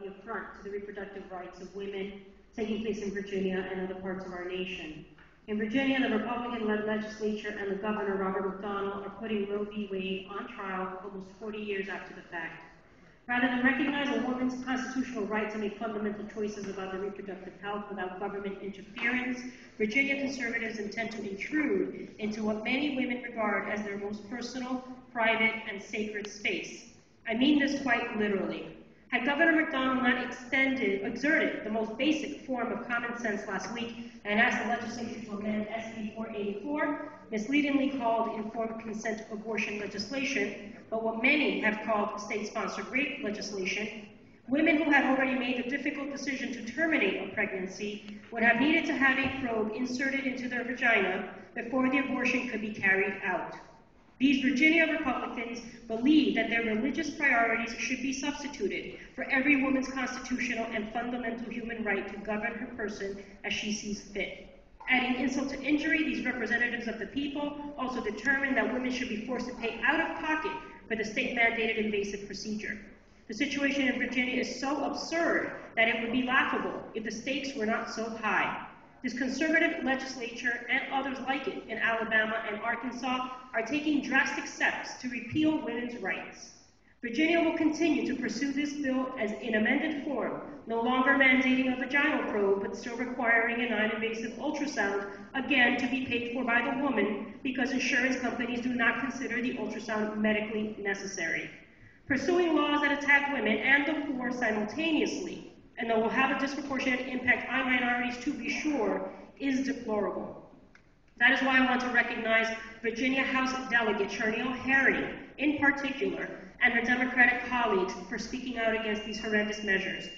the affront to the reproductive rights of women taking place in Virginia and other parts of our nation. In Virginia, the Republican-led legislature and the governor, Robert McDonnell, are putting Roe v. Wade on trial almost 40 years after the fact. Rather than recognize a woman's constitutional right to make fundamental choices about their reproductive health without government interference, Virginia conservatives intend to intrude into what many women regard as their most personal, private, and sacred space. I mean this quite literally. Had Governor McDonnell not exerted the most basic form of common sense last week and asked the legislature to amend SB 484, misleadingly called informed consent abortion legislation, but what many have called state-sponsored rape legislation, women who had already made the difficult decision to terminate a pregnancy would have needed to have a probe inserted into their vagina before the abortion could be carried out. These Virginia Republicans believe that their religious priorities should be substituted for every woman's constitutional and fundamental human right to govern her person as she sees fit. Adding insult to injury, these representatives of the people also determined that women should be forced to pay out of pocket for the state-mandated invasive procedure. The situation in Virginia is so absurd that it would be laughable if the stakes were not so high. This conservative legislature and others like it in Alabama and Arkansas are taking drastic steps to repeal women's rights. Virginia will continue to pursue this bill as in amended form, no longer mandating a vaginal probe, but still requiring a non-invasive ultrasound, again to be paid for by the woman because insurance companies do not consider the ultrasound medically necessary. Pursuing laws that attack women and the poor simultaneously, and that will have a disproportionate impact on minorities to be sure, is deplorable. That is why I want to recognize Virginia House Delegate Charneil Herring, in particular, and her Democratic colleagues for speaking out against these horrendous measures.